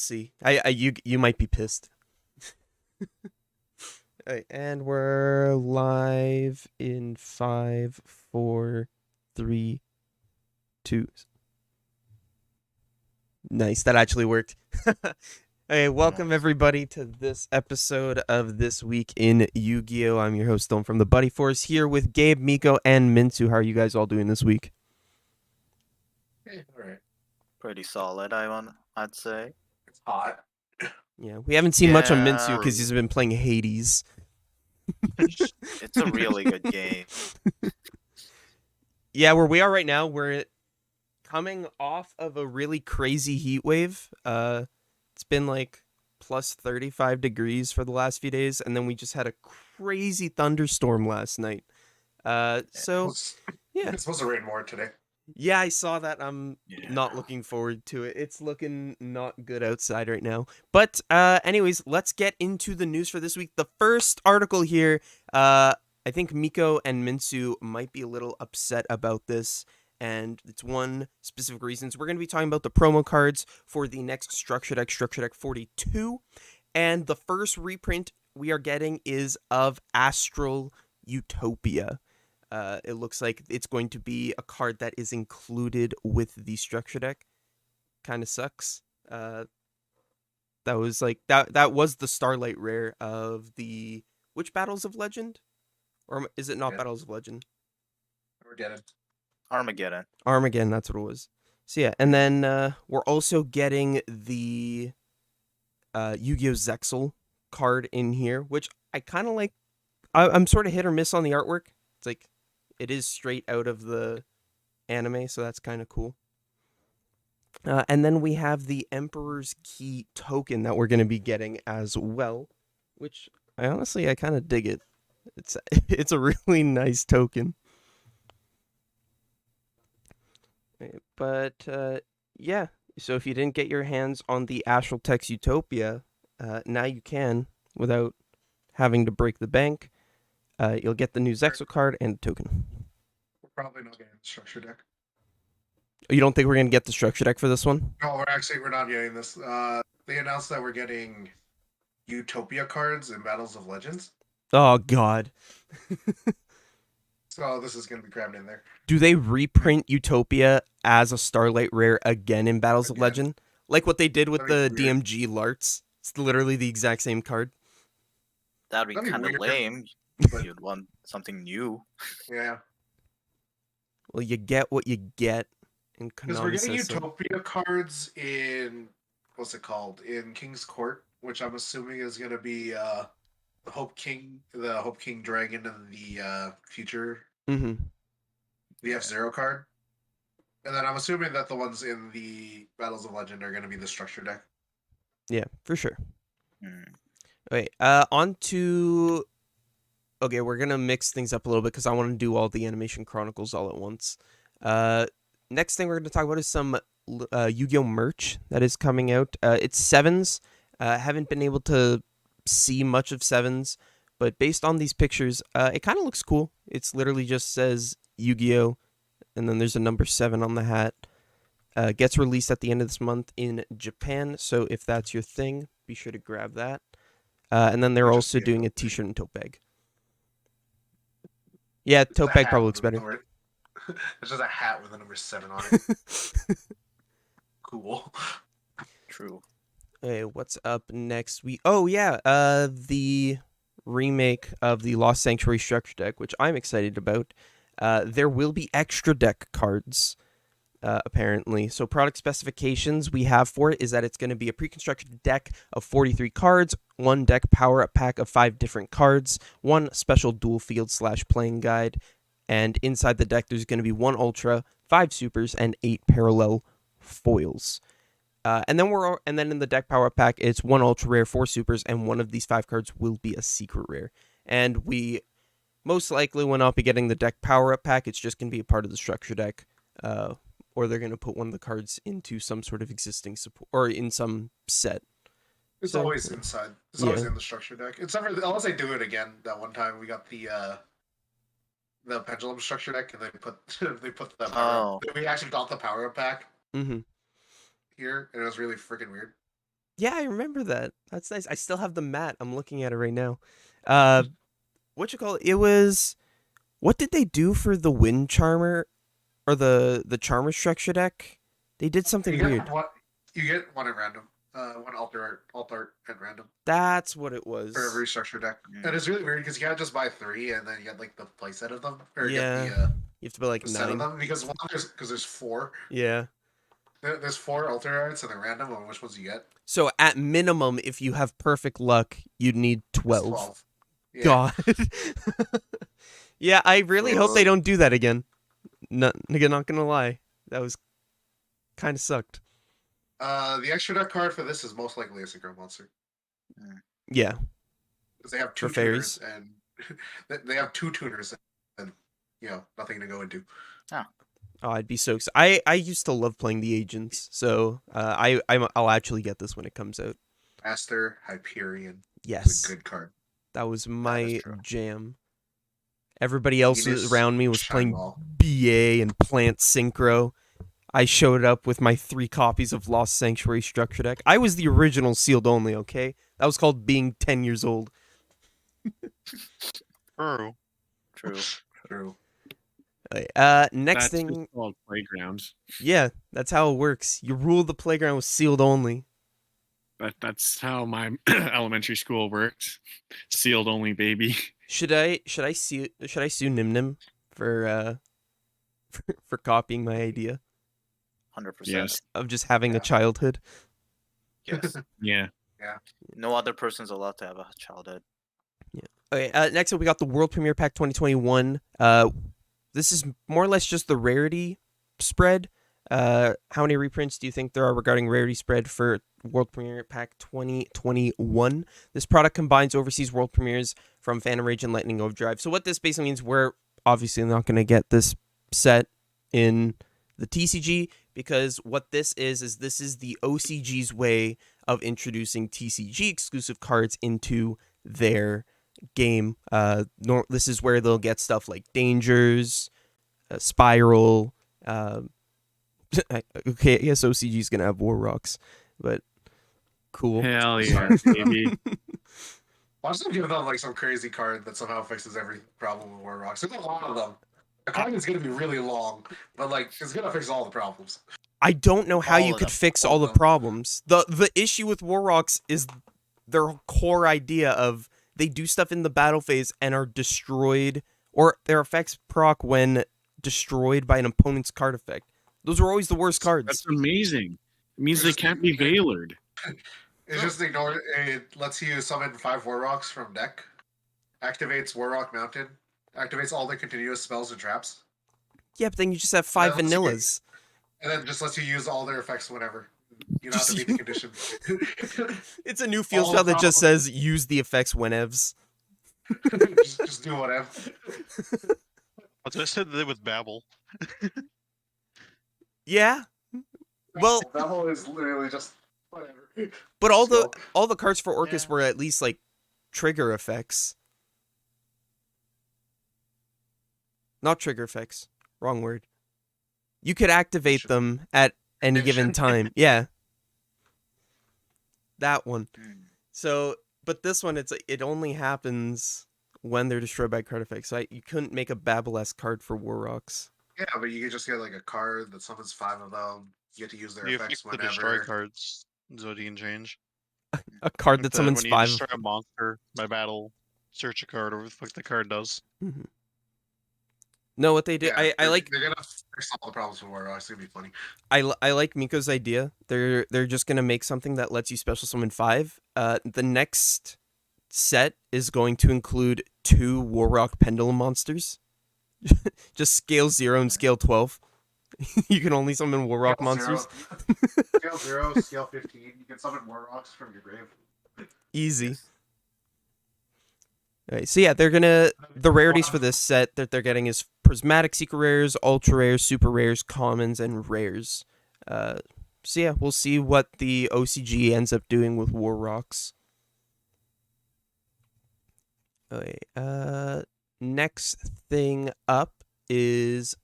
see. You might be pissed. All right, and we're live in 5, 4, 3, 2. Nice, that actually worked. Hey, welcome everybody to this episode of This Week in Yu-Gi-Oh! I'm your host, Stone from the Buddy Force, here with Gabe, Miko, and Minsu. How are you guys all doing this week? Hey, all right. Pretty solid, I'd say. It's hot. Yeah, we haven't seen much on Yeah. Minsu because he's been playing Hades. It's a really good game. Yeah, where we are right now, we're coming off of a really crazy heat wave. It's been like plus 35 degrees for the last few days, and then we just had a crazy thunderstorm last night. So yeah, It's supposed to rain more today. yeah, I saw that. I'm Yeah. not looking forward to it. It's looking not good outside right now. But anyways, let's get into the news for this week. The first article here, I think Miko and Minsu might be a little upset about this, and it's one specific reason. So we're going to be talking about the promo cards for the next Structure Deck 42, and the first reprint we are getting is of Astral Utopia. It looks like it's going to be a card that is included with the structure deck. Kind of sucks. That was like that was the Starlight rare of the which Battles of Legend, or is it not Battles of Legend? Armageddon. Armageddon, that's what it was. So yeah, and then we're also getting the Yu-Gi-Oh! Zexal card in here, which I kind of like. I'm sort of hit or miss on the artwork. It's like it is straight out of the anime, so that's kind of cool. And then we have the Emperor's Key token that we're going to be getting as well, which I kind of dig it. It's a really nice token. But yeah, so if you didn't get your hands on the Astral Text Utopia, now you can without having to break the bank. You'll get the new Zexal card and a token. We're probably not getting the structure deck. You don't think we're going to get the structure deck for this one? No, we're not getting this. They announced that we're getting Utopia cards in Battles of Legends. Oh, God. So this is going to be crammed in there. Do they reprint Utopia as a Starlight rare again in Battles of Legend? Like what they did with the DMG Larts? It's literally the exact same card. That'd be kind of lame. But you'd want something new. Yeah. Well, you get what you get. Because we're getting Utopia cards in, what's it called? In King's Court, which I'm assuming is going to be the Hope King Dragon and the Future. Mm-hmm. The F-Zero card. And then I'm assuming that the ones in the Battles of Legend are going to be the structure deck. Yeah, for sure. Mm. Okay, on to... Okay, we're going to mix things up a little bit because I want to do all the Animation Chronicles all at once. Next thing we're going to talk about is some Yu-Gi-Oh! Merch that is coming out. It's Sevens. Haven't been able to see much of Sevens, but based on these pictures, it kind of looks cool. It's literally just says Yu-Gi-Oh! And then there's a number 7 on the hat. Gets released at the end of this month in Japan, so if that's your thing, be sure to grab that. And then they're also doing a t-shirt and tote bag. Yeah, tote bag probably looks better. It's just a hat with the number 7 on it. Cool. True. Hey, what's up next? The remake of the Lost Sanctuary structure deck, which I'm excited about. There will be extra deck cards, apparently. So product specifications we have for it is that it's going to be a pre-constructed deck of 43 cards, 1 deck power-up pack of 5 different cards, 1 special dual field / playing guide, and inside the deck there's going to be 1 ultra, 5 supers, and 8 parallel foils. And then in the deck power pack, it's 1 ultra rare, 4 supers, and 1 of these 5 cards will be a secret rare. And we most likely will not be getting the deck power up pack. It's just going to be a part of the structure deck, or they're going to put one of the cards into some sort of existing support or in some set. It's always inside. It's always in the structure deck. It's never unless they do it again. That one time we got the pendulum structure deck, and they put the power. We actually got the power up pack. Mm-hmm. Here, and it was really freaking weird. Yeah, I remember that. That's nice. I still have the mat. I'm looking at it right now. What you call it? It was. What did they do for the Wind Charmer or the Charmer structure deck? They did something weird. You get one at random. One alt art at random That's what it for was. every structure deck. And it's really weird because you can't just buy 3 and then you get like the playset of them, or Yeah. get the You have to buy like the set of 9. them because there's 4. Yeah. There's 4 alter arts and they're random on which ones you get. So at minimum, if you have perfect luck, you'd need 12. 12. Yeah. God. Yeah, I really hope they don't do that again. Not gonna lie. That was kind of sucked. The extra deck card for this is most likely a synchro monster. Yeah. Because they have 2 For fairies. tuners and they have 2 tuners and nothing to go into. Oh, I'd be so excited. I used to love playing the agents, so I'll actually get this when it comes out. Master Hyperion. Yes. Is a good card. That was my jam. Everybody else around me was playing Ball. BA and Plant Synchro. I showed up with my 3 copies of Lost Sanctuary structure deck. I was the original sealed only, okay? That was called being 10 years old. True. Next that's thing. Just called playgrounds. Yeah, that's how it works. You rule the playground with sealed only. That's how my elementary school worked. Sealed only, baby. Should I sue Nim Nim for for copying my idea 100%. Yes. of just having a childhood? Yes. Yeah. No other person's allowed to have a childhood. Okay, next up we got the World Premiere Pack 2021. This is more or less just the rarity spread. How many reprints do you think there are regarding rarity spread for World Premiere Pack 2021? This product combines overseas world premieres from Phantom Rage and Lightning Overdrive. So what this basically means, we're obviously not going to get this set in the TCG, because what this is this is the OCG's way of introducing TCG exclusive cards into their game. This is where they'll get stuff like Dangers, Spiral. Okay, I guess OCG is gonna have War Rocks, but cool. Hell yeah, baby. Watch them give them like some crazy card that somehow fixes every problem with War Rocks. There's a lot of them. The card is gonna be really long, but like it's gonna fix all the problems. I don't know how All you of could them. fix All all of the them. problems. The issue with War Rocks is their core idea of they do stuff in the battle phase and are destroyed, or their effects proc when destroyed by an opponent's card effect. Those are always the worst cards. That's amazing. It means they can't be veilered. It's just ignore it. It lets you summon 5 War Rocks from deck. Activates War Rock Mountain. Activates all the continuous spells and traps. Yeah, but then you just have 5 That lets you vanillas. And then just lets you use all their effects whenever. You don't have to meet the condition. It's a new field All spell that just problems. says use the effects whenevs. just do whatever. That's what I said they with Babel. Yeah. Well, That whole is literally just whatever. but all Just the cards for Orcus Yeah. were at least like trigger effects. Not trigger effects. Wrong word. You could activate Sure. them at any given time. Yeah. That one. So, but this one, it only happens when they're destroyed by card effects. So you couldn't make a Babel-esque card for War Rocks. Yeah, but you could just get like a card that summons 5 of them. You get to use their You effects fix the destroy whenever. cards is what you can change. A card that Like summons when 5. you destroy a monster by battle, search a card, or what the fuck the card does. Mhm. No, what they do, Yeah, I like They're gonna fix all the problems with War Rocks. It's gonna be funny. I like Miko's idea. They're just gonna make something that lets you special summon 5. The next set is going to include 2 Warrock Pendulum monsters. Just scale 0 and scale 12. You can only summon Warrock Scale monsters. 0, scale 0, scale 15. You can summon War Rocks from your grave. Easy. Alright, so yeah, the rarities for this set that they're getting is Prismatic Secret Rares, Ultra Rares, Super Rares, Commons, and Rares. So yeah, we'll see what the OCG ends up doing with War Rocks. Okay, next thing up is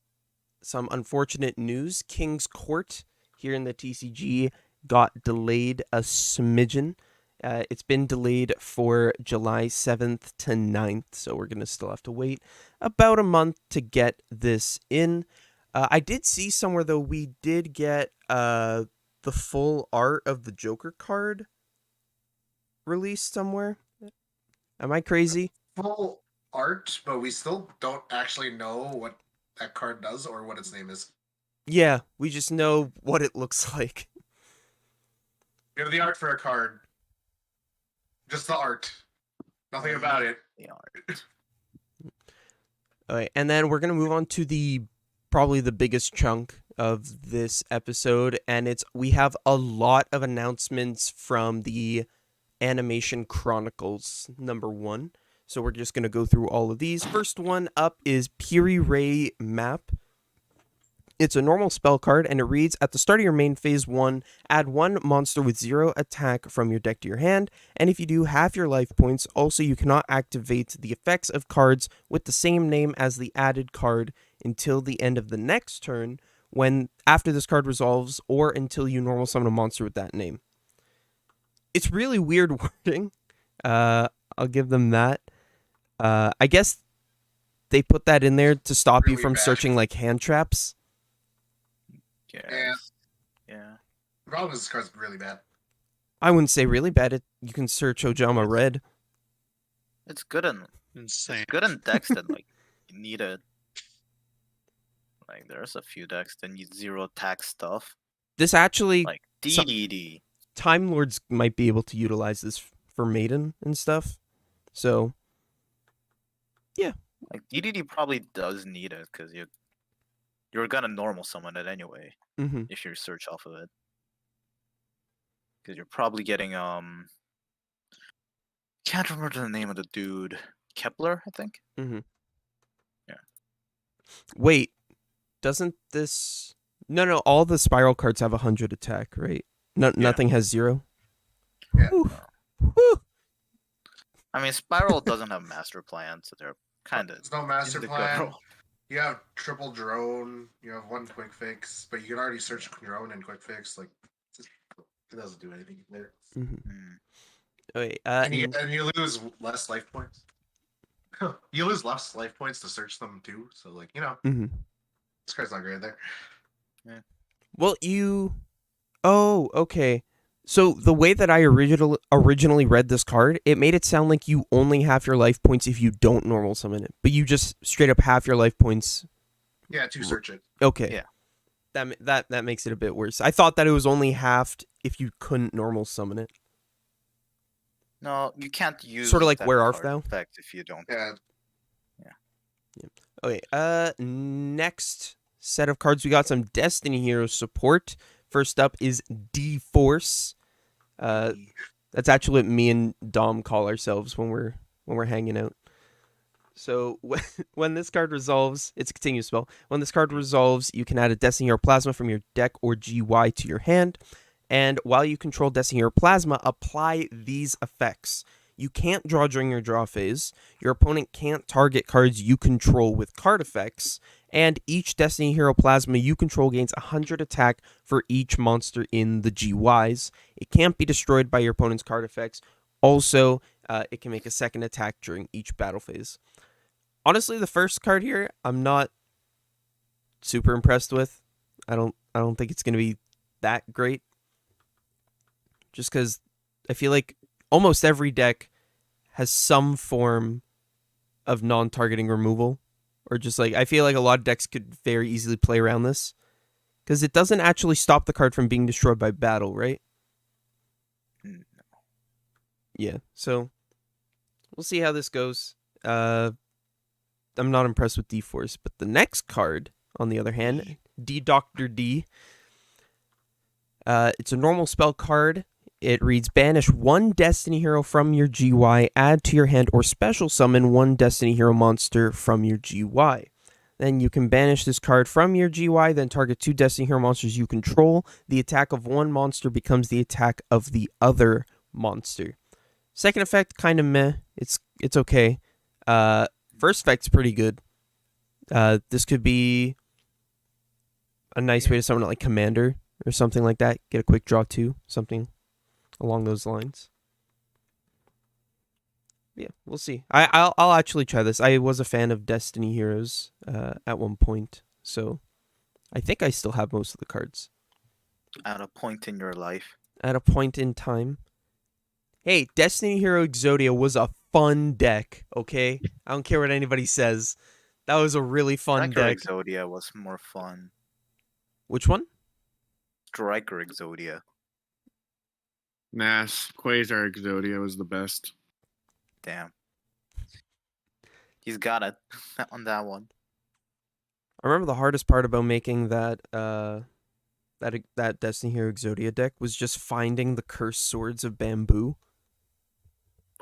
some unfortunate news. King's Court here in the TCG got delayed a smidgen. It's been delayed for July 7th to 9th, so we're going to still have to wait about a month to get this in. I did see somewhere, though, we did get the full art of the Joker card released somewhere. Am I crazy? Full art, but we still don't actually know what that card does or what its name is. Yeah, we just know what it looks like. We have the art for a card. Just the art. Nothing about it. The art. All right, and then we're going to move on to probably the biggest chunk of this episode, and we have a lot of announcements from the Animation Chronicles #1. So we're just going to go through all of these. First one up is Piri Ray Map. It's a normal spell card, and it reads, at the start of your main phase 1, add 1 monster with 0 attack from your deck to your hand, and if you do, half your life points. Also, you cannot activate the effects of cards with the same name as the added card until the end of the next turn, after this card resolves, or until you normal summon a monster with that name. It's really weird wording. I'll give them that. I guess they put that in there to stop you Really from bad. searching like hand traps. Yeah. The problem is this card's really bad. I wouldn't say really bad. You can search Ojama Red. It's good in Insane. good in decks that like you need it. Like there's a few decks that need 0 attack stuff. This actually, Like some- DDD. Time Lords might be able to utilize this for Maiden and stuff. So, Like DDD probably does need it because you're gonna normal summon it anyway mhm. if you search off of it. Because you're probably getting can't remember the name of the dude. Kepler, I think. Wait, doesn't this? No. All the Spiral cards have 100 attack, right? Nothing has 0. Yeah. Whew. Whew. I mean, Spiral doesn't have master plan, so they're kind of. There's no master plan. You have triple drone. You have 1 quick fix, but you can already search drone and quick fix. Like, it doesn't do anything there. Okay, And you lose less life points. You lose less life points to search them too. So like, this card's not great there. well, Oh, okay. So the way that I originally read this card, it made it sound like you only half your life points if you don't normal summon it, but you just straight up half your life points. Yeah, to search it. Okay. Yeah. That makes it a bit worse. I thought that it was only halved if you couldn't normal summon it. No, you can't use Sort of like that Where Art card Thou? effect if you don't. Yeah. Okay. Next set of cards, we got some Destiny Hero support. First up is DForce. That's actually what me and Dom call ourselves when we're hanging out. So when this card resolves, it's a continuous spell. When this card resolves, you can add a Destiny Hero Plasma from your deck or GY to your hand. And while you control Destiny Hero Plasma, apply these effects. You can't draw during your draw phase. Your opponent can't target cards you control with card effects. And each Destiny Hero Plasma you control gains 100 attack for each monster in the GYs. It can't be destroyed by your opponent's card effects. Also, it can make a second attack during each battle phase. Honestly, the first card here, I'm not super impressed with. I don't think it's going to be that great. Just because I feel like almost every deck has some form of non-targeting removal. Or just like, I feel like a lot of decks could very easily play around this. Because it doesn't actually stop the card from being destroyed by battle, right? No. Yeah, so we'll see how this goes. I'm not impressed with DForce, but the next card, on the other hand, Dr. D. It's a normal spell card. It reads, banish 1 Destiny Hero from your GY, add to your hand, or special summon 1 Destiny Hero monster from your GY. Then you can banish this card from your GY, then target 2 Destiny Hero monsters you control. The attack of one monster becomes the attack of the other monster. Second effect, kind of meh. It's okay. First effect's pretty good. This could be a nice way to summon it like Commander or something like that. Get a quick draw 2, something along those lines. Yeah, we'll see. I'll actually try this. I was a fan of Destiny Heroes at one point, so I think I still have most of the cards. At a point in your life. At a point in time. Hey, Destiny Hero Exodia was a fun deck, okay? I don't care what anybody says. That was a really fun Striker deck. Exodia was more fun. Which one? Striker Exodia. Nah, Quasar Exodia was the best. Damn. He's got it on that one. I remember the hardest part about making that that Destiny Hero Exodia deck was just finding the cursed swords of bamboo.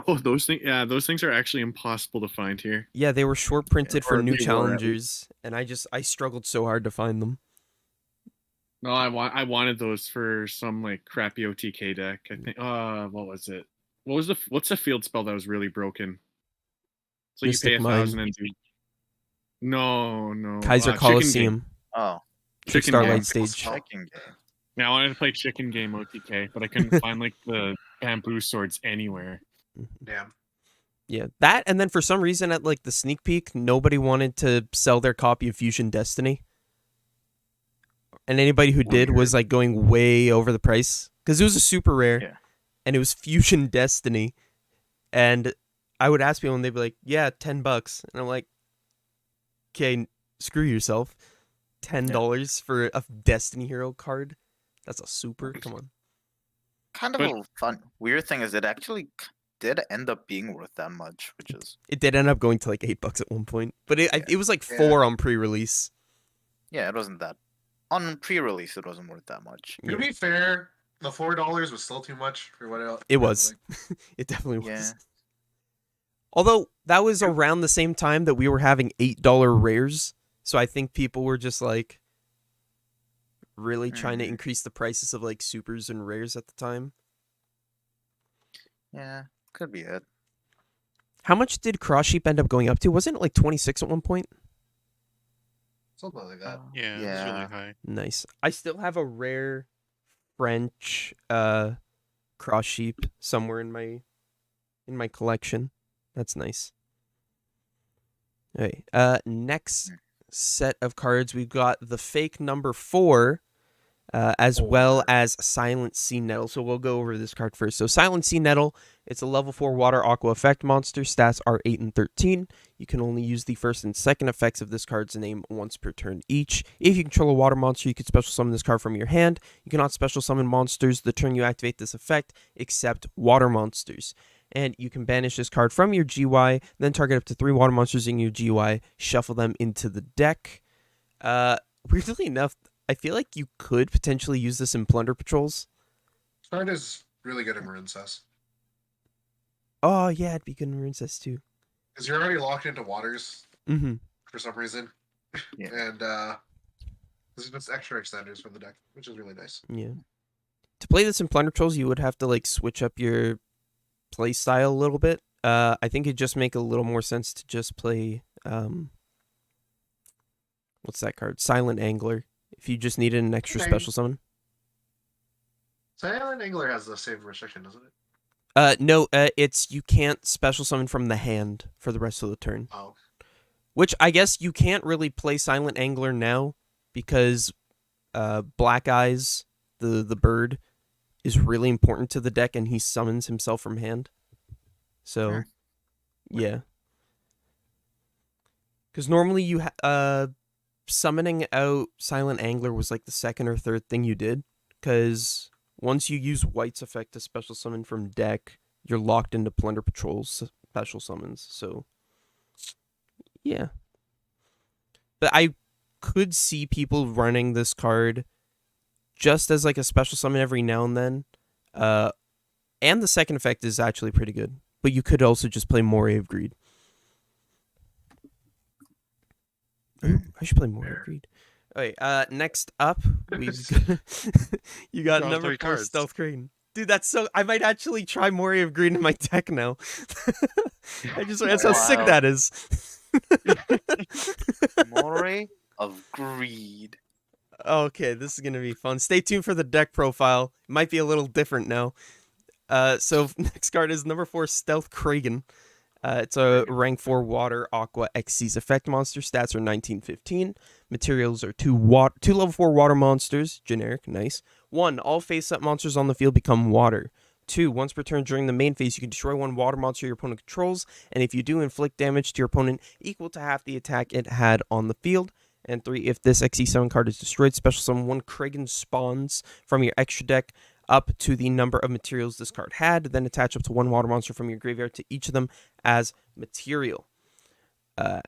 Oh, those things! Yeah, those things are actually impossible to find here. Yeah, they were short printed for Or new they were, at challengers, and I struggled so hard to find them. No, I wanted those for some like crappy OTK deck. I think. What was it? What's the field spell that was really broken? So Mystic you pay Mine. 1,000 and do. No. Kaiser Chicken Game. Coliseum, Oh. Trick Chicken Starlight Game. Stage. Chicken game. Yeah, I wanted to play Chicken Game OTK, but I couldn't find like the bamboo swords anywhere. Damn. Yeah, that, and then for some reason at like the sneak peek, nobody wanted to sell their copy of Fusion Destiny, and anybody who did was like going way over the price because it was a super rare, Yeah. and it was Fusion Destiny, and I would ask people and they'd be like, "Yeah, $10," and I'm like, "Okay, screw yourself, $10 for a Destiny Hero card? That's a super. Come on." Kind of a fun, weird thing is it actually did end up being worth that much, which is It did end up going to like $8 at one point, but it was like 4 on pre-release. yeah, it wasn't that on pre-release. It wasn't worth that much. To be fair, the $4 was still too much for what else. It was. It definitely was. Yeah. Although that was around the same time that we were having $8 rares, so I think people were just like really trying to increase the prices of like supers and rares at the time. Yeah, could be it. How much did Cross Sheep end up going up to? Wasn't it like 26 at one point? Something like that. Yeah, it's Yeah. really high. Nice. I still have a rare French Cross Sheep somewhere in my collection. That's nice. All right. Next set of cards, we've got the fake number 4, as well as Silent Sea Nettle. So we'll go over this card first. So Silent Sea Nettle, it's a level 4 water aqua effect monster. Stats are 8 and 13. You can only use the first and second effects of this card's name once per turn each. If you control a water monster, you can special summon this card from your hand. You cannot special summon monsters the turn you activate this effect, except water monsters. And you can banish this card from your GY, then target up to 3 water monsters in your GY, shuffle them into the deck. Weirdly enough, I feel like you could potentially use this in Plunder Patrols. This card is really good in Maroon Cess. Oh, yeah, it'd be good in Runeset too. Because you're already locked into waters Mm-hmm. for some reason. Yeah. And this is just extra extenders for the deck, which is really nice. Yeah. To play this in Plunder Patrols, you would have to like switch up your play style a little bit. I think it'd just make a little more sense to just play what's that card? Silent Angler. If you just needed an extra Okay. special summon. Silent Angler has the same restriction, doesn't it? No, it's you can't special summon from the hand for the rest of the turn. Oh. Which I guess you can't really play Silent Angler now because Black Eyes, the bird, is really important to the deck and he summons himself from hand. So, Sure. yeah. Because normally you summoning out Silent Angler was like the second or third thing you did. Because once you use White's effect to special summon from deck, you're locked into Plunder Patrol's special summons. So, yeah. But I could see people running this card just as like a special summon every now and then. And the second effect is actually pretty good. But you could also just play Moray of Greed. Ooh, I should play Moray of Greed. Okay, next up, we've you got Draw number 3 4 cards. Stealth Crane. Dude, that's so... I might actually try Moray of Greed in my deck now. That's how sick Wow. that is. Moray of Greed. Okay, this is gonna be fun. Stay tuned for the deck profile. Might be a little different now. So next card is number 4, Stealth Kragan. It's a rank 4 water aqua Xyz effect monster. Stats are 1915. Materials are two level 4 water monsters. Generic, nice. 1. All face-up monsters on the field become water. 2. Once per turn during the main phase, you can destroy one water monster your opponent controls, and if you do, inflict damage to your opponent equal to half the attack it had on the field. And 3. If this XE7 card is destroyed, special summon 1 Kragan spawns from your extra deck up to the number of materials this card had, then attach up to 1 water monster from your graveyard to each of them as material.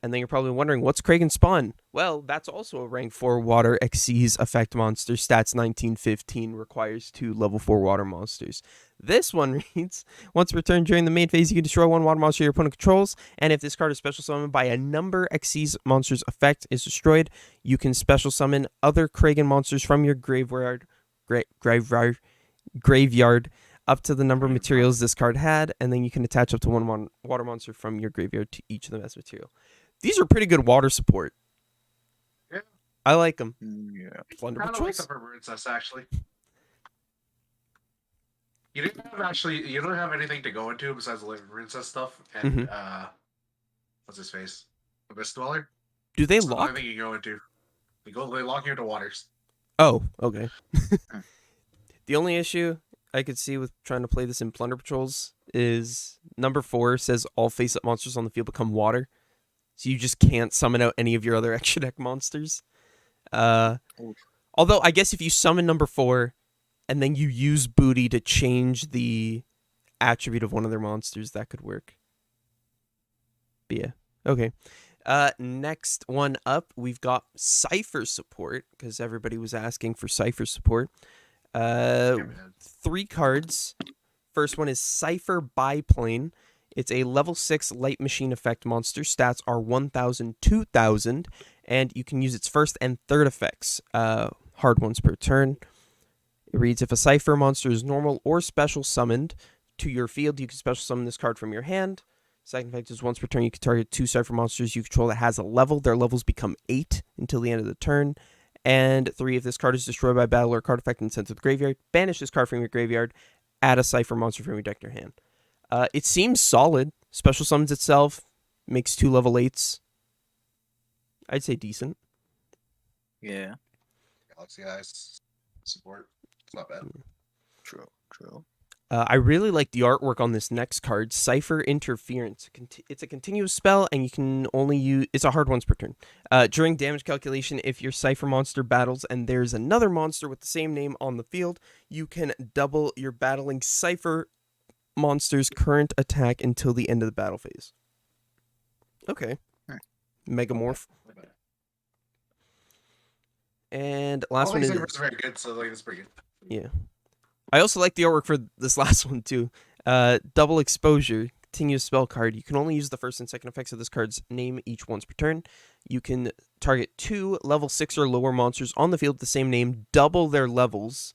And then you're probably wondering, what's Kragan Spawn? Well, that's also a rank 4 water Xyz effect monster. Stats 1915, requires 2 level 4 water monsters. This one reads, once per turn during the main phase, you can destroy 1 water monster your opponent controls, and if this card is special summoned by a number Xyz monster's effect is destroyed, you can special summon other Kragan monsters from your graveyard up to the number of materials this card had, and then you can attach up to 1 water monster from your graveyard to each of them as material. These are pretty good water support. Yeah. I like them. Yeah. Plunder I like Patrols. them for Princess, actually. You don't have anything to go into besides the Living Princess stuff and what's his face? Abyss Dweller. Do they That's the lock? only thing you go into. They lock you into waters. Oh, okay. The only issue I could see with trying to play this in Plunder Patrols is number 4 says all face-up monsters on the field become water. So you just can't summon out any of your other extra deck monsters. Although, I guess if you summon number 4 and then you use Booty to change the attribute of one of their monsters, that could work. But yeah, okay. Next one up, we've got Cypher Support, because everybody was asking for Cypher Support. 3 cards. First one is Cypher Biplane. It's a level 6 light machine effect monster. Stats are 1,000, 2,000, and you can use its first and third effects. Hard ones per turn. It reads, if a Cypher monster is normal or special summoned to your field, you can special summon this card from your hand. Second effect is once per turn, you can target 2 Cypher monsters you control that has a level. Their levels become 8 until the end of the turn. And 3, if this card is destroyed by battle or card effect and sent to the graveyard, banish this card from your graveyard, add a Cypher monster from your deck to your hand. It seems solid. Special summons itself, makes 2 level 8s. I'd say decent. Yeah. Galaxy Eyes support. It's not bad. True. I really like the artwork on this next card, Cypher Interference. It's a continuous spell, and you can only use... It's a hard once per turn. During damage calculation, if your Cypher monster battles and there's another monster with the same name on the field, you can double your battling Cypher monster's current attack until the end of the battle phase. Okay. Megamorph. And last one is... very good, so it's pretty good. Yeah. I also like the artwork for this last one, too. Double Exposure, continuous spell card. You can only use the first and second effects of this card's name each once per turn. You can target 2 level 6 or lower monsters on the field with the same name, double their levels.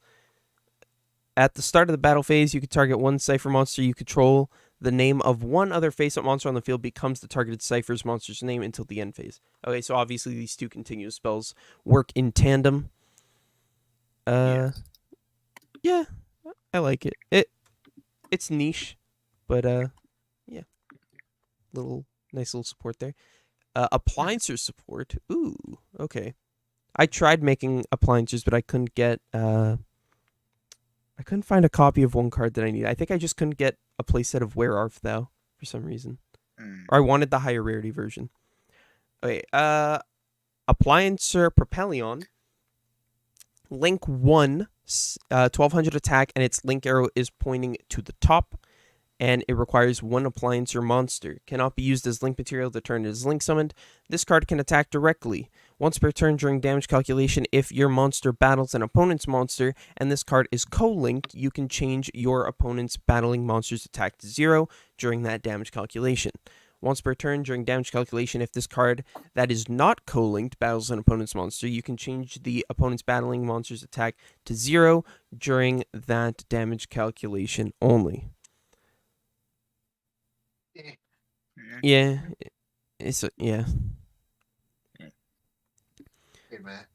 At the start of the battle phase, you can target 1 Cypher monster you control. The name of 1 other face-up monster on the field becomes the targeted Cypher's monster's name until the end phase. Okay, so obviously these 2 continuous spells work in tandem. Yeah, I like it. It's niche, but yeah, nice little support there. Appliancer support. Ooh, okay. I tried making appliancers, but I couldn't get. I couldn't find a copy of one card that I needed. I think I just couldn't get a playset of Where Arf though, for some reason, or I wanted the higher rarity version. Okay. Appliancer Propellion. Link 1, 1200 attack, and its link arrow is pointing to the top, and it requires 1 Appliancer monster. Cannot be used as link material the turn it is link summoned. This card can attack directly. Once per turn during damage calculation, if your monster battles an opponent's monster, and this card is co-linked, you can change your opponent's battling monster's attack to 0 during that damage calculation. Once per turn during damage calculation, if this card that is not co-linked battles an opponent's monster, you can change the opponent's battling monster's attack to 0 during that damage calculation only. Yeah, yeah. Hey, man.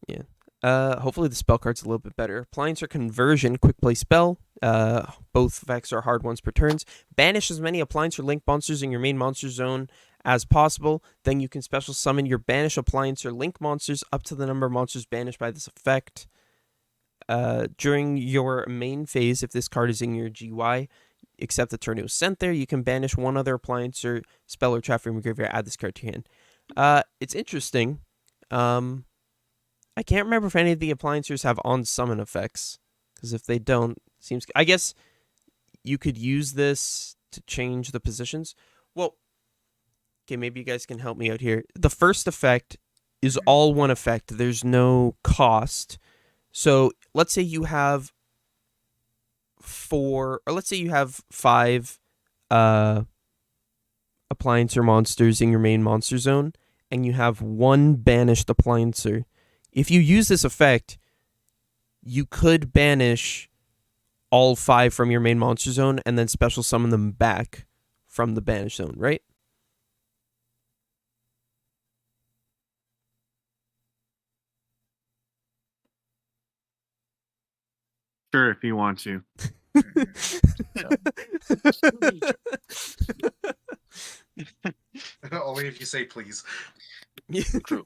Yeah. Hopefully the spell card's a little bit better. Appliance or conversion, quick play spell. Both effects are hard ones per turns. Banish as many appliance or link monsters in your main monster zone as possible. Then you can special summon your banish appliance or link monsters up to the number of monsters banished by this effect. During your main phase, if this card is in your GY, except the turn it was sent there, you can banish one other appliance or spell or trap from your graveyard. Add this card to your hand. It's interesting. I can't remember if any of the appliancers have on summon effects, because if they don't, I guess you could use this to change the positions. Well, okay, maybe you guys can help me out here. The first effect is all one effect. There's no cost. So let's say you have 5 appliancer monsters in your main monster zone, and you have 1 banished appliancer. If you use this effect, you could banish all 5 from your main monster zone and then special summon them back from the banish zone, right? Sure, if you want to. Only if you say please. True.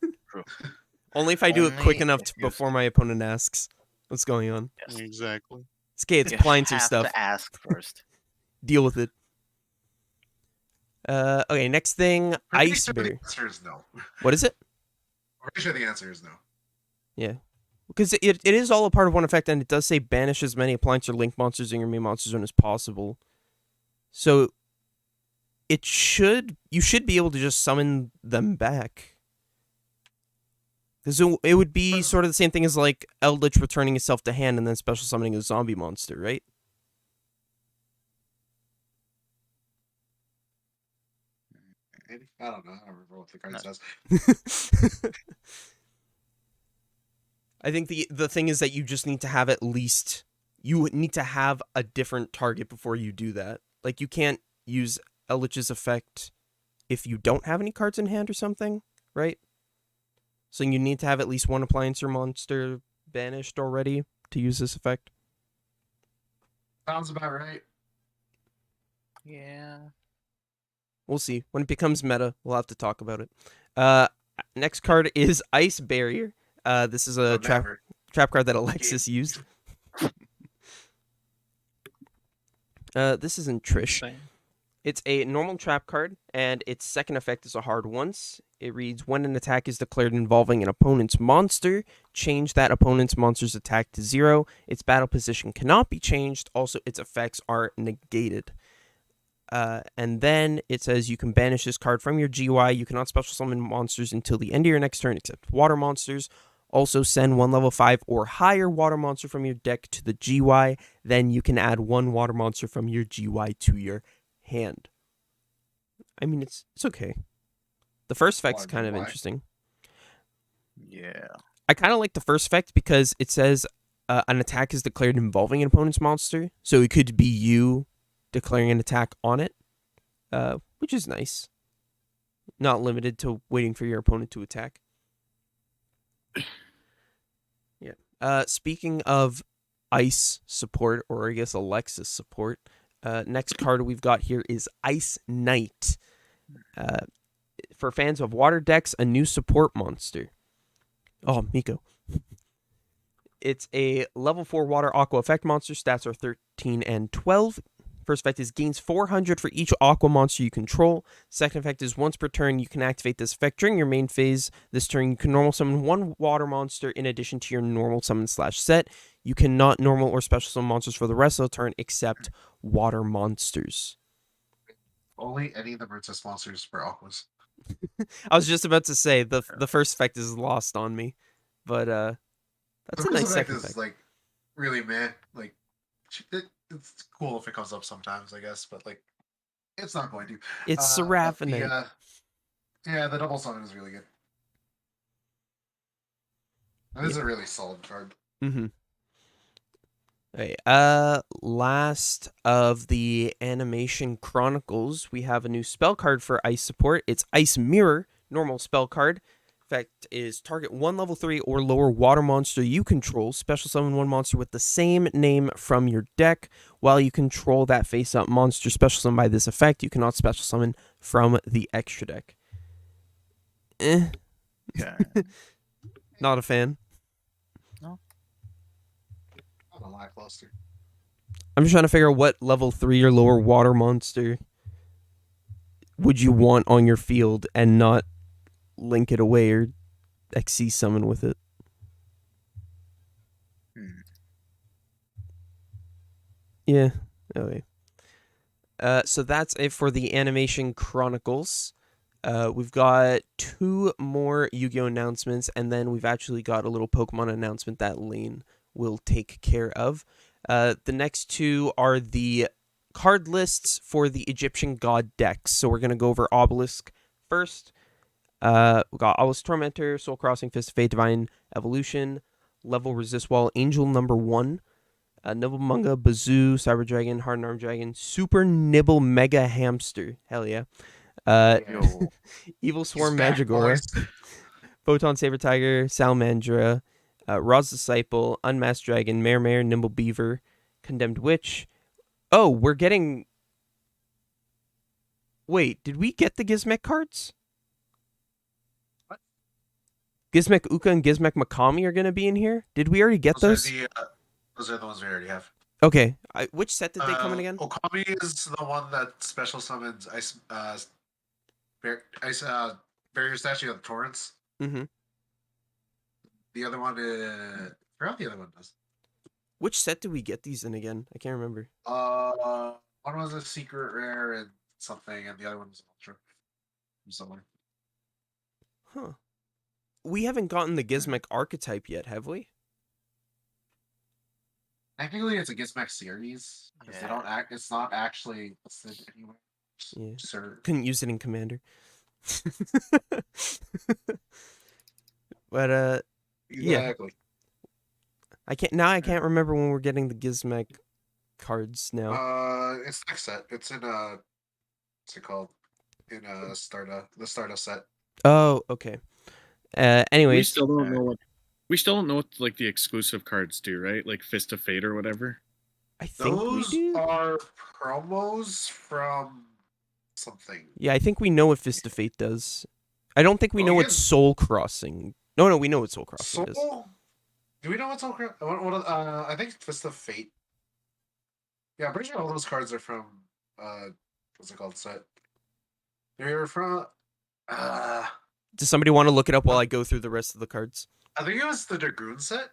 Only if I do it quick Only enough if you before say- my opponent asks what's going on. Yes. Exactly. It's okay, it's You appliancer have stuff. to ask first. Deal with it. Okay, next thing, I'm pretty Ice sure Bear. the answer is no. What is it? I'm pretty sure the answer is no. Yeah. Because it is all a part of one effect, and it does say banish as many appliance or link monsters in your main monster zone as possible. So you should be able to just summon them back. Because it would be sort of the same thing as like Eldritch returning itself to hand and then special summoning a zombie monster, right? Maybe? I don't know. I don't remember what the card No. says. I think the thing is that you just need to have you need to have a different target before you do that. Like, you can't use Eldritch's effect if you don't have any cards in hand or something, right? So you need to have at least 1 appliance or monster banished already to use this effect. Sounds about right. Yeah. We'll see. When it becomes meta, we'll have to talk about it. Next card is Ice Barrier. This is a trap card that Alexis used. This isn't Trish. Same. It's a normal trap card, and its second effect is a hard once. It reads, when an attack is declared involving an opponent's monster, change that opponent's monster's attack to 0. Its battle position cannot be changed. Also, its effects are negated. And then it says you can banish this card from your GY. You cannot special summon monsters until the end of your next turn, except water monsters. Also, send 1 level 5 or higher water monster from your deck to the GY. Then you can add 1 water monster from your GY to your hand. I mean, it's okay. The first effect's kind of interesting. Yeah. I kind of like the first effect because it says an attack is declared involving an opponent's monster. So it could be you declaring an attack on it, which is nice. Not limited to waiting for your opponent to attack. Yeah. Speaking of Ice support, or I guess Alexis support, next card we've got here is Ice Knight. For fans of water decks, a new support monster. Oh, Miko. It's a level 4 water aqua effect monster. Stats are 13 and 12. First effect is gains 400 for each aqua monster you control. Second effect is once per turn you can activate this effect during your main phase. This turn you can normal summon 1 water monster in addition to your normal summon / set. You cannot normal or special summon monsters for the rest of the turn except water monsters. Only any of the Princess monsters for Aquas. I was just about to say the first effect is lost on me, but that's The a nice first second effect is effect. like really meh. Like it's cool if it comes up sometimes, I guess, but like it's not going to. It's But Seraphinite. Yeah, the double summon is really good. This is a really solid card. Mm-hmm. Okay, last of the Animation Chronicles, we have a new spell card for Ice support. It's Ice Mirror, normal spell card. effect is target one level 3 or lower water monster you control. Special summon one monster with the same name from your deck. While you control that face-up monster special summon by this effect, you cannot special summon from the extra deck. Okay. Not a fan. I'm a lackluster. I'm just trying to figure out what level 3 or lower water monster would you want on your field and not link it away or XC summon with it. Yeah. Okay. So that's it for the Animation Chronicles. We've got 2 more Yu-Gi-Oh! Announcements, and then we've actually got a little Pokemon announcement that Lane will take care of. The next 2 are the card lists for the Egyptian God decks. So we're going to go over Obelisk first. We got Obelisk Tormentor, Soul Crossing, Fist of Fate, Divine Evolution, Level Resist Wall, Angel number 1, Nibble Munga, Bazoo, Cyber Dragon, Hardened Arm Dragon, Super Nibble Mega Hamster. Hell yeah. Evil Swarm Magigora, Photon Saber Tiger, Salamandra, Ra's Disciple, Unmasked Dragon, Mare, Nimble Beaver, Condemned Witch. Oh, we're getting... Wait, did we get the Gizmek cards? What? Gizmek Uka and Gizmek Makami are going to be in here? Did we already get those? Those are the ones we already have. Okay. Which set did they come in again? Okami is the one that special summons Barrier Statue of the Torrents. Mm-hmm. The other one is... I forgot the other one does. Which set did we get these in again? I can't remember. One was a secret rare and something, and the other one was an ultra from somewhere. Huh. We haven't gotten the Gizmek archetype yet, have we? Technically, it's a Gizmek series. Because they don't act. It's not actually listed anywhere. Yeah. Sir. Couldn't use it in Commander. But Exactly. I can't remember when we're getting the Gizmek cards now. It's next set. It's in what's it called? In the Stardust set. Oh, okay. Anyways, we still don't know what like the exclusive cards do, right? Like Fist of Fate or whatever. I think those we do. are promos from something. Yeah, I think we know what Fist of Fate does. I don't think we know what Soul Crossing. No, we know what Soul Crossing is. Do we know what Soul Crossing? I think Fist of Fate. Yeah, I'm pretty sure all those cards are from what's it called? Set. They're from. Does somebody want to look it up while I go through the rest of the cards? I think it was the Dragoon set.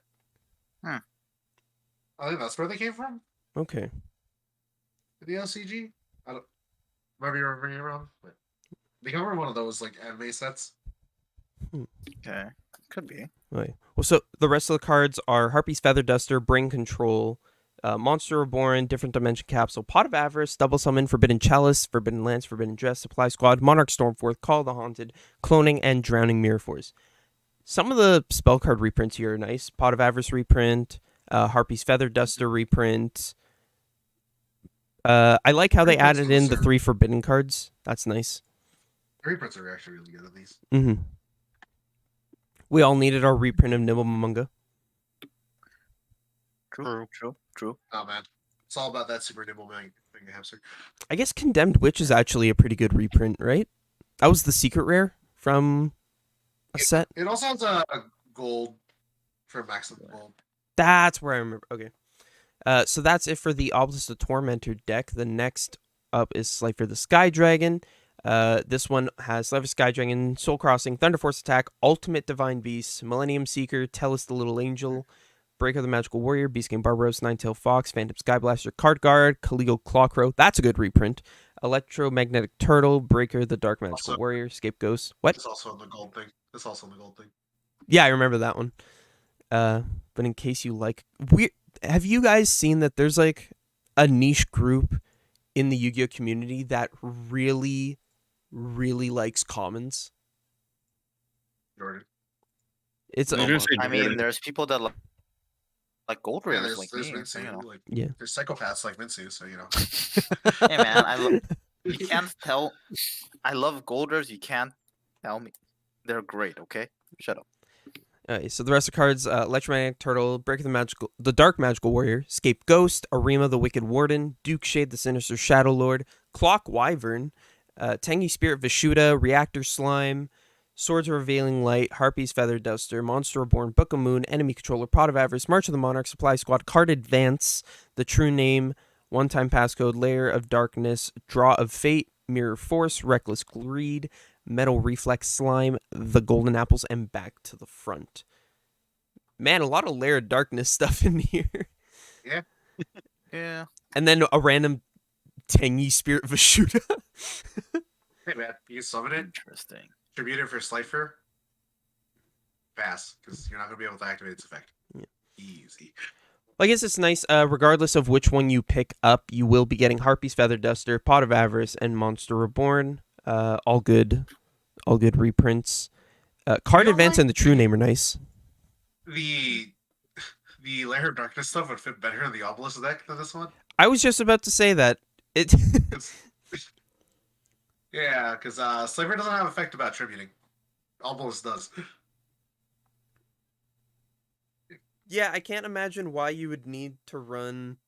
Hmm. I think that's where they came from. Okay. The LCG. I don't. Maybe you're remembering it wrong, but they come from one of those like anime sets. Okay, could be. Right. Well, so the rest of the cards are Harpy's Feather Duster, Brain Control, Monster Reborn, Different Dimension Capsule, Pot of Avarice, Double Summon, Forbidden Chalice, Forbidden Lance, Forbidden Dress, Supply Squad, Monarch Stormforth, Call of the Haunted, Cloning, and Drowning Mirror Force. Some of the spell card reprints here are nice. Pot of Avarice reprint, Harpy's Feather Duster reprint. I like how they added in the 3 Forbidden cards. That's nice. The reprints are actually really good at these. Mm-hmm. We all needed our reprint of Nibble Munga. True. Oh man, it's all about that Super Nibble Mega Hamster. I guess Condemned Witch is actually a pretty good reprint, right? That was the secret rare from a set. It also has a gold for maximum gold. That's where I remember. Okay. So that's it for the Obelisk the Tormentor deck. The next up is Slifer the Sky Dragon. This one has Slifer Sky Dragon, Soul Crossing, Thunder Force Attack, Ultimate Divine Beast, Millennium Seeker, Tellus the Little Angel, Breaker the Magical Warrior, Beast King Barbaros, Ninetail Fox, Phantom Sky Blaster, Card Guard, Caligo Clawcrow. That's a good reprint. Electromagnetic Turtle, Breaker the Dark Magical Warrior, Escape Ghost. What? It's also in the gold thing. Yeah, I remember that one. But in case you like, have you guys seen that there's like a niche group in the Yu-Gi-Oh community that really likes commons? Jordan. It's I mean, there's people that like gold rares like there's me. Minsu, You know. like, yeah. There's psychopaths like Minsu, so you know. Hey man, you can't tell. I love gold rares. You can't tell me they're great. Okay. Shut up. So the rest of the cards: Electromagnetic Turtle, Breaker the Dark Magical Warrior, Scape Ghost, Arima the Wicked Warden, Duke Shade the Sinister Shadow Lord, Clock Wyvern, Tangy Spirit Vishuda, Reactor Slime, Swords of Revealing Light, Harpy's Feather Duster, Monster Reborn, Book of Moon, Enemy Controller, Pot of Avarice, March of the Monarch, Supply Squad, Card Advance, The True Name, One-Time Passcode, Layer of Darkness, Draw of Fate, Mirror Force, Reckless Greed, Metal Reflex Slime, The Golden Apples, and Back to the Front. Man, a lot of Layer of Darkness stuff in here. Yeah. Yeah. And then a random Tangy Spirit Vishuda. Hey man, you can summon it, Interesting. tribute it for Slifer. Fast, because you're not gonna be able to activate its effect. Yeah. Easy. Well, I guess it's nice. Regardless of which one you pick up, you will be getting Harpy's Feather Duster, Pot of Avarice, and Monster Reborn. All good reprints. Card You know Advance what? and the True Name are nice. The Lair of Darkness stuff would fit better in the Obelisk deck than this one. I was just about to say that. Yeah, because Slifer doesn't have effect about tributing. Obelisk does. Yeah, I can't imagine why you would need to run.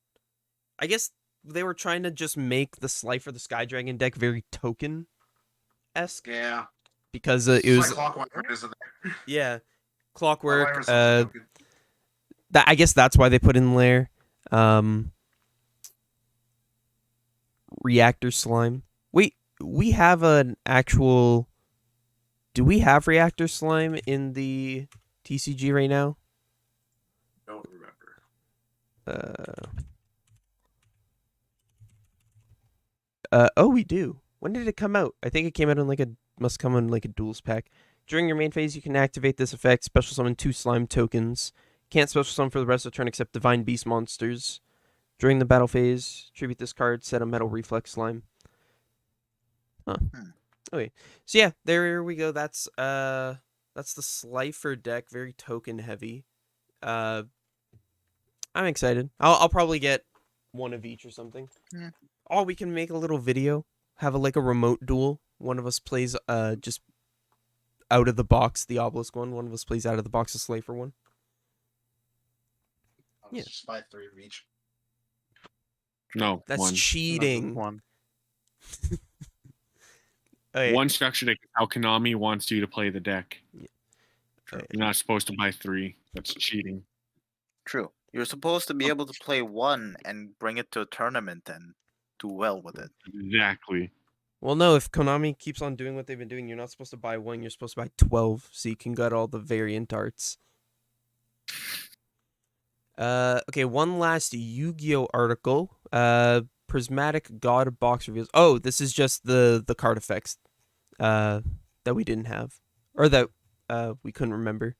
I guess they were trying to just make the Slifer the Sky Dragon deck very token-esque. Yeah. Because It's it was like Clockwork, isn't there? yeah, Clockwork. Clockwork is a token. That I guess that's why they put in Lair. Reactor Slime. Wait, we have an actual. Do we have Reactor Slime in the TCG right now? Don't remember. Oh, we do. When did it come out? I think it came out in must come in like a duels pack. During your main phase, you can activate this effect. Special summon 2 slime tokens. Can't special summon for the rest of the turn except Divine Beast monsters. During the battle phase, tribute this card. Set a Metal Reflex slime. Huh. Okay. So yeah, there we go. That's the Slifer deck. Very token heavy. I'm excited. I'll probably get one of each or something. Yeah. Or we can make a little video. Have a remote duel. One of us plays just out of the box the Obelisk one. One of us plays out of the box the Slifer one. Yeah. Just buy 3 of each. No, That's one. cheating. One. Okay. One structure deck is how Konami wants you to play the deck. Okay. You're not supposed to buy 3. That's cheating. True. You're supposed to be able to play one and bring it to a tournament and do well with it. Exactly. Well, no, if Konami keeps on doing what they've been doing, you're not supposed to buy 1, you're supposed to buy 12, so you can get all the variant arts. Okay, one last Yu-Gi-Oh article. Prismatic God box reveals. Oh, this is just the card effects that we didn't have. Or that we couldn't remember.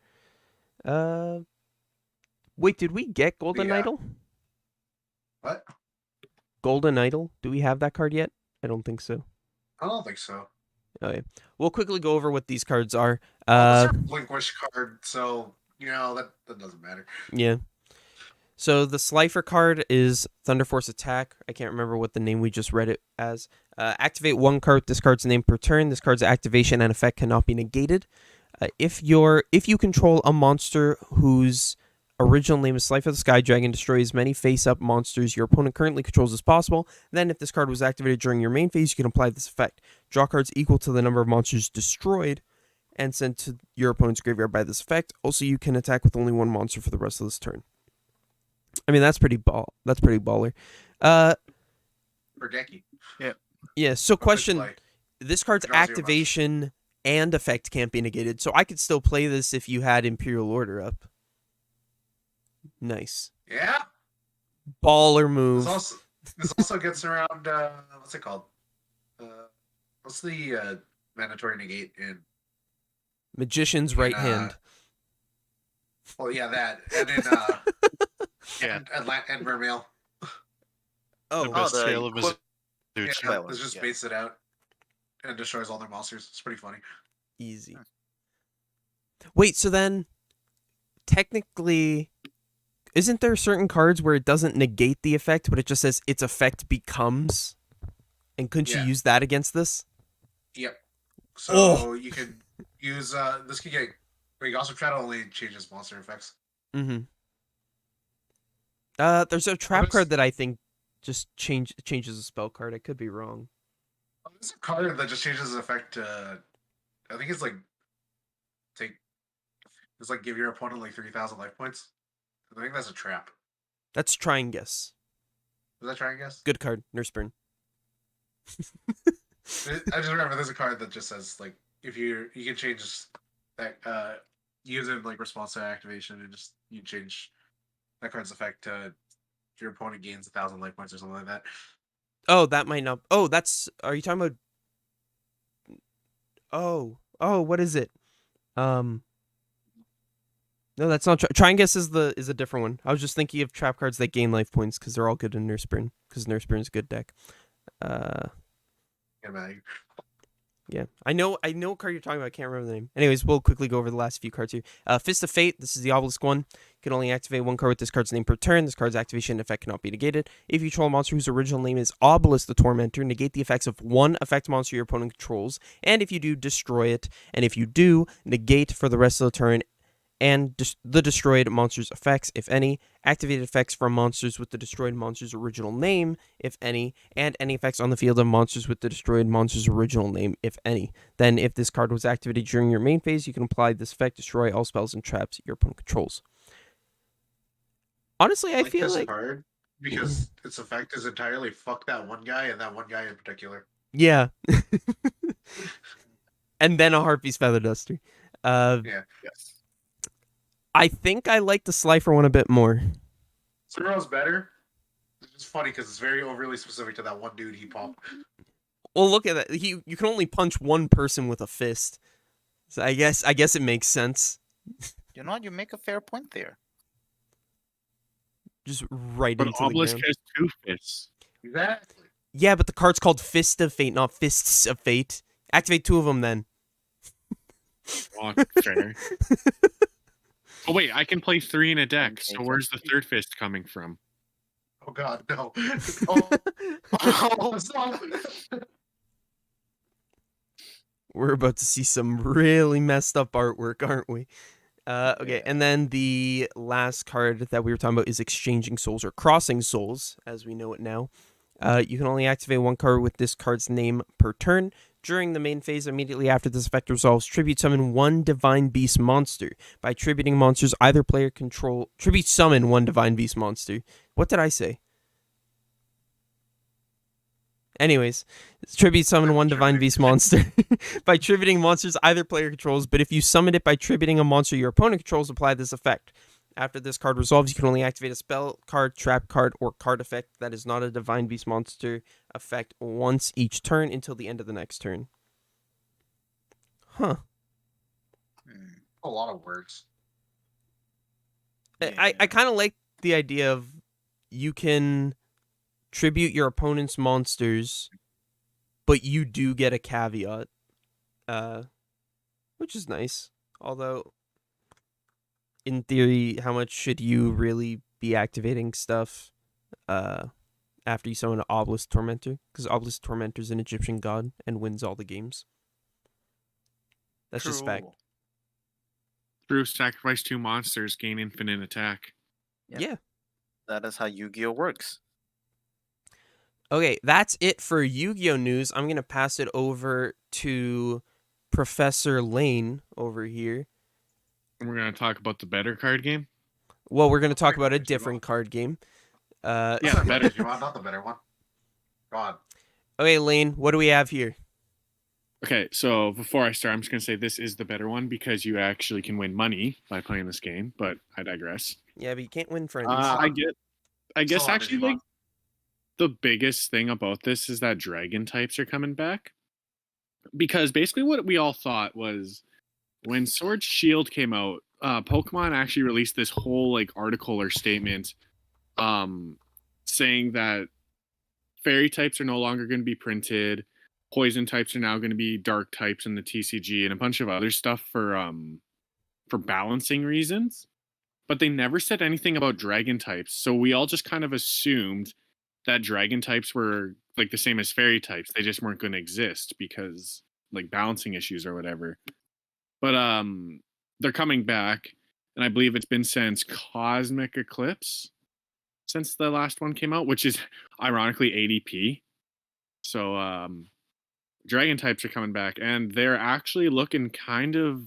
Wait, did we get Golden Yeah. Idol? What? Golden Idol? Do we have that card yet? I don't think so. I don't think so. Okay. We'll quickly go over what these cards are. This is a Blinkwish card, so that doesn't matter. Yeah. So the Slifer card is Thunder Force Attack. I can't remember what the name we just read it as. Activate 1 card. This card's name per turn. This card's activation and effect cannot be negated. If you control a monster whose original name is Slifer the Sky Dragon, destroy as many face-up monsters your opponent currently controls as possible. Then, if this card was activated during your main phase, you can apply this effect. Draw cards equal to the number of monsters destroyed and sent to your opponent's graveyard by this effect. Also, you can attack with only 1 monster for the rest of this turn. I mean, that's pretty baller. For Decky. Yeah. So, question: Play. this card's Draws your activation and effect can't be negated, so I could still play this if you had Imperial Order up. Nice. Yeah. Baller move. This also gets around. What's it called? What's the mandatory negate in? Magician's right hand. Well, yeah, that, and then Yeah. and Mermail. Oh, The best the tale of his Yeah, dude. that one, it just yeah. baits it out and destroys all their monsters. It's pretty funny. easy. Wait, so then technically, isn't there certain cards where it doesn't negate the effect, but it just says its effect becomes? And couldn't Yeah. you use that against this? Yep. So Oh. you could use this could get But you also try to only changes monster effects. Mm-hmm. There's a trap card that I think just changes a spell card. I could be wrong. There's a card that just changes the effect to. I think it's like it's like give your opponent like 3,000 life points. I think that's a trap. That's try and guess. Is that try and guess? Good card, Nurse Burn. I just remember there's a card that just says like if you can change that use it in like response to activation and just you change that card's effect to your opponent gains 1,000 life points or something like that. Oh, that might not. Oh, that's. Are you talking about? Oh, what is it? No, that's not. Try and guess is a different one. I was just thinking of trap cards that gain life points because they're all good in Nurse Burn because Nurse Burn's a good deck. Yeah, I know what card you're talking about. I can't remember the name. Anyways, we'll quickly go over the last few cards here. Fist of Fate. This is the Obelisk one. You can only activate one card with this card's name per turn. This card's activation effect cannot be negated. If you control a monster whose original name is Obelisk the Tormentor, negate the effects of one effect monster your opponent controls. And if you do, destroy it. And if you do, negate for the rest of the turn and the destroyed monster's effects, if any, activated effects from monsters with the destroyed monster's original name, if any, and any effects on the field of monsters with the destroyed monster's original name, if any. Then, if this card was activated during your main phase, you can apply this effect, destroy all spells and traps your opponent controls. Honestly, I feel this like card because its effect is entirely fuck that one guy and that one guy in particular. Yeah. And then a Harpy's Feather Duster. Yeah. Yes. I think I like the Slifer one a bit more. Zero's better. It's funny because it's very overly specific to that one dude he popped. Well, look at that. You can only punch one person with a fist. So I guess it makes sense. You know what? You make a fair point there. Just right But into Obelisk the ground. has 2 fists. Exactly. Yeah, but the card's called Fist of Fate, not Fists of Fate. Activate 2 of them then. Oh, fair. Oh wait, I can play 3 in a deck. So where's the 3rd fist coming from? Oh god, no. Oh, stop. We're about to see some really messed up artwork, aren't we? Okay, and then the last card that we were talking about is Exchanging Souls or Crossing Souls, as we know it now. You can only activate one card with this card's name per turn. During the main phase, immediately after this effect resolves, tribute summon one Divine Beast monster. By tributing monsters either player control... Tribute summon one Divine Beast monster. What did I say? Anyways, tribute summon one Divine Beast monster. By tributing monsters either player controls, but if you summon it by tributing a monster your opponent controls, apply this effect. After this card resolves, you can only activate a spell card, trap card, or card effect that is not a Divine Beast monster effect once each turn until the end of the next turn. Huh. A lot of words. I kind of like the idea of you can tribute your opponent's monsters, but you do get a caveat, which is nice. Although, in theory, how much should you really be activating stuff after you summon an Obelisk Tormentor? Because Obelisk Tormentor is an Egyptian god and wins all the games. That's just fact. True, sacrifice 2 monsters, gain infinite attack. Yep. Yeah. That is how Yu-Gi-Oh works. Okay, that's it for Yu-Gi-Oh news. I'm going to pass it over to Professor Lane over here. And we're going to talk about the better card game? Well, we're going to talk about a different card game. Yeah, the better. You want not the better one. God. Okay, Lane, what do we have here? Okay, so before I start, I'm just going to say this is the better one because you actually can win money by playing this game, but I digress. Yeah, but you can't win friends. I guess So actually, like, the biggest thing about this is that dragon types are coming back. Because basically what we all thought was when Sword Shield came out, Pokemon actually released this whole like article or statement saying that fairy types are no longer going to be printed, poison types are now going to be dark types in the TCG, and a bunch of other stuff for balancing reasons. But they never said anything about dragon types, so we all just kind of assumed that dragon types were like the same as fairy types. They just weren't going to exist because like balancing issues or whatever. But they're coming back, and I believe it's been since Cosmic Eclipse since the last one came out, which is ironically ADP. So dragon types are coming back, and they're actually looking kind of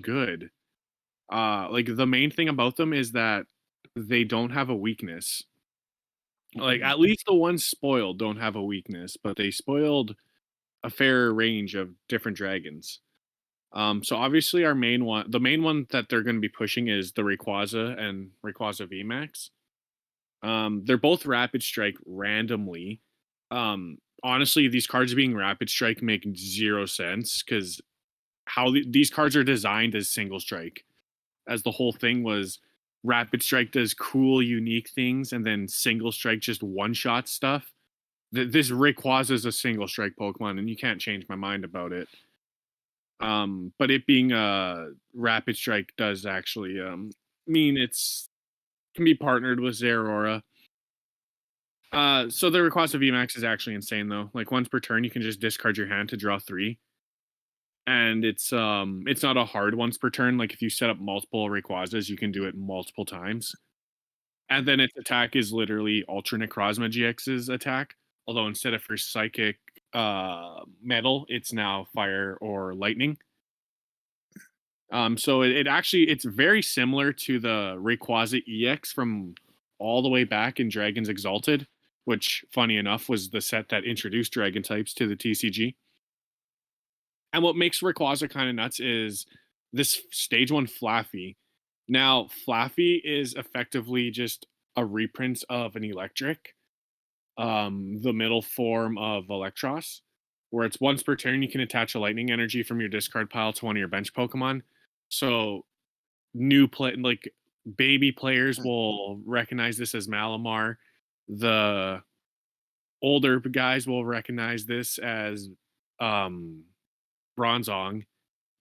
good. Like the main thing about them is that they don't have a weakness. Like at least the ones spoiled don't have a weakness, but they spoiled a fair range of different dragons. So obviously the main one that they're going to be pushing is the Rayquaza and Rayquaza VMAX. They're both Rapid Strike randomly. Honestly, these cards being Rapid Strike make zero sense because how these cards are designed as single strike, as the whole thing was Rapid Strike does cool, unique things, and then single strike just one-shot stuff. This Rayquaza is a single strike Pokemon, and you can't change my mind about it. But it being a Rapid Strike does actually mean it's can be partnered with Zeraora. So the Rayquaza VMAX is actually insane though. Like once per turn, you can just discard your hand to draw 3. And it's not a hard once per turn. Like if you set up multiple Rayquazas, you can do it multiple times. And then its attack is literally Ultra Necrozma GX's attack. Although instead of for Psychic Metal, it's now Fire or Lightning. So it's very similar to the Rayquaza EX from all the way back in Dragons Exalted, which, funny enough, was the set that introduced Dragon types to the TCG. And what makes Rayquaza kind of nuts is this Stage 1 Flaffy. Now, Flaffy is effectively just a reprint of an Electric, the middle form of Electros, where it's once per turn you can attach a Lightning Energy from your discard pile to one of your bench Pokemon. So, baby players will recognize this as Malamar. The older guys will recognize this as Bronzong,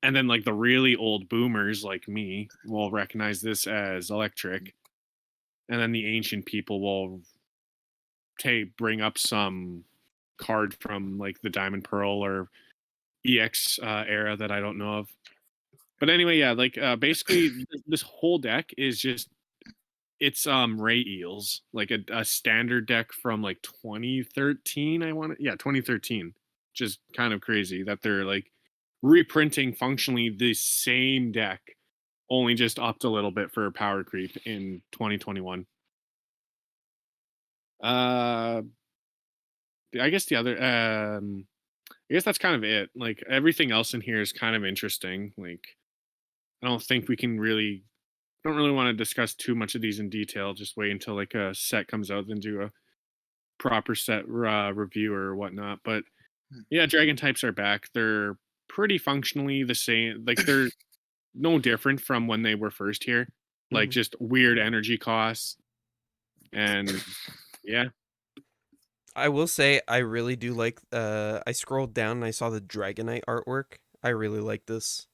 and then like the really old boomers like me will recognize this as Electric, and then the ancient people will bring up some card from like the Diamond Pearl or EX era that I don't know of. But anyway, yeah, like basically this whole deck is just it's Ray Eels, like a standard deck from like 2013. 2013. Just kind of crazy that they're like reprinting functionally the same deck, only just upped a little bit for power creep in 2021. I guess I guess that's kind of it. Like everything else in here is kind of interesting. Like I don't really want to discuss too much of these in detail. Just wait until like a set comes out, then do a proper set review or whatnot. But yeah, dragon types are back. They're pretty functionally the same. Like they're no different from when they were first here. Like just weird energy costs. And yeah. I will say I really do like I scrolled down and I saw the Dragonite artwork. I really like this.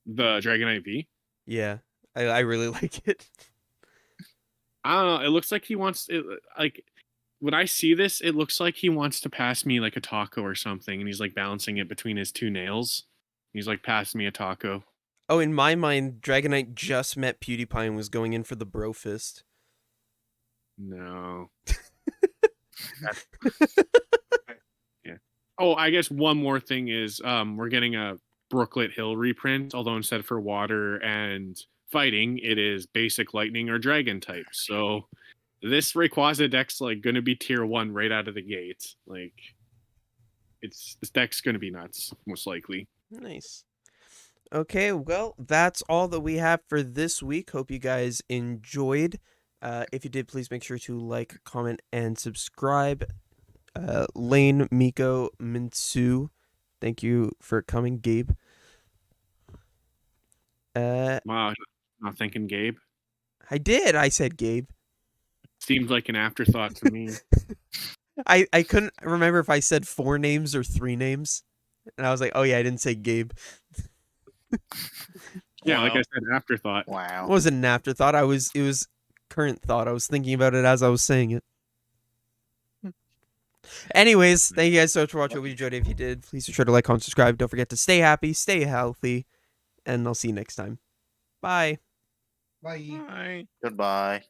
The Dragonite V? Yeah. I really like it. I don't know. It looks like he wants it. Like when I see this, it looks like he wants to pass me like a taco or something, and he's like balancing it between his two nails. He's like, pass me a taco. Oh, in my mind, Dragonite just met PewDiePie and was going in for the bro fist. No. Yeah. Oh, I guess one more thing is we're getting a Brooklet Hill reprint, although instead for water and fighting, it is basic lightning or dragon type. So this Rayquaza deck's like gonna be tier 1 right out of the gate. Like this deck's gonna be nuts, most likely. Nice. Okay, well, that's all that we have for this week. Hope you guys enjoyed. If you did, please make sure to like, comment, and subscribe. Lane, Miko, Minsu, thank you for coming. Gabe. Wow, not thinking Gabe. I did. I said Gabe. Seems like an afterthought to me. I couldn't remember if I said 4 names or 3 names. And I was like, oh yeah, I didn't say Gabe. Yeah, Wow. like I said, afterthought. Wow. It wasn't an afterthought. It was current thought. I was thinking about it as I was saying it. Anyways, thank you guys so much for watching. Hope you enjoyed it. If you did, please be sure to like, comment, subscribe. Don't forget to stay happy, stay healthy, and I'll see you next time. Bye. Bye. Bye. Goodbye.